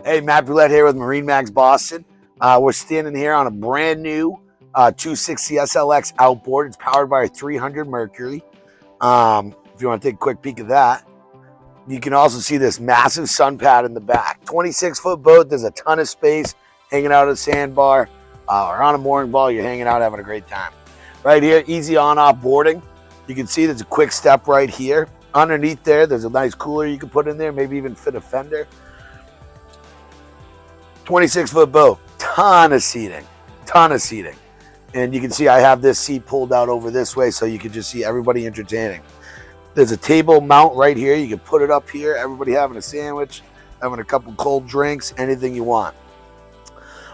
Hey, Matt Brulette here with MarineMax Boston. We're standing here on a brand new 260 SLX outboard. It's powered by a 300 Mercury. If you want to take a quick peek of that, you can also see this massive sun pad in the back. 26-foot boat. There's a ton of space hanging out at a sandbar or on a mooring ball. You're hanging out having a great time. Right here, easy on-off boarding. You can see there's a quick step right here. Underneath there's a nice cooler you can put in there, maybe even fit a fender. 26-foot boat, ton of seating. And you can see I have this seat pulled out over this way so you can just see everybody entertaining. There's a table mount right here. You can put it up here, everybody having a sandwich, having a couple cold drinks, anything you want.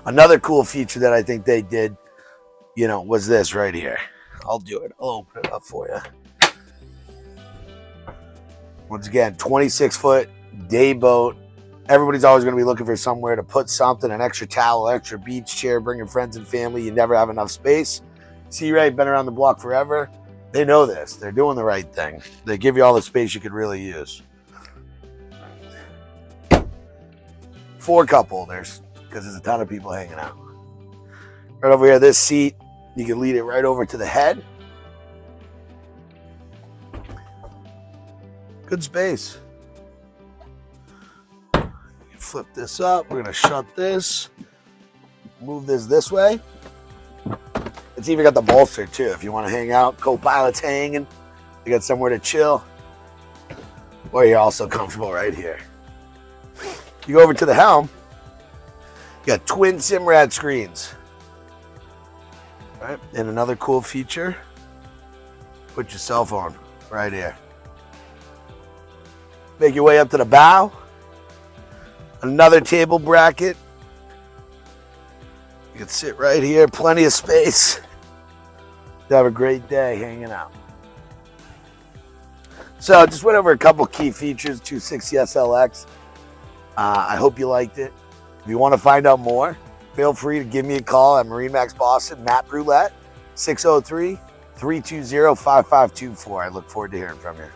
Another cool feature that I think they did, was this right here. I'll do it. I'll open it up for you. Once again, 26-foot day boat. Everybody's always going to be looking for somewhere to put something, an extra towel, extra beach chair, bringing friends and family. You never have enough space. Sea Ray, been around the block forever. They know this. They're doing the right thing. They give you all the space you could really use. 4 cup holders, because there's a ton of people hanging out. Right over here, this seat, you can lead it right over to the head. Good space. Flip this up. We're going to shut this. Move this way. It's even got the bolster too. If you want to hang out, co-pilot's hanging. You got somewhere to chill. Or you're also comfortable right here. You go over to the helm. You got twin Simrad screens. All right. And another cool feature. Put your cell phone right here. Make your way up to the bow. Another table bracket. You can sit right here, plenty of space. Have a great day hanging out. So just went over a couple key features, 260 SLX. I hope you liked it. If you want to find out more, feel free to give me a call at MarineMax Boston, Matt Brulette, 603-320-5524. I look forward to hearing from you.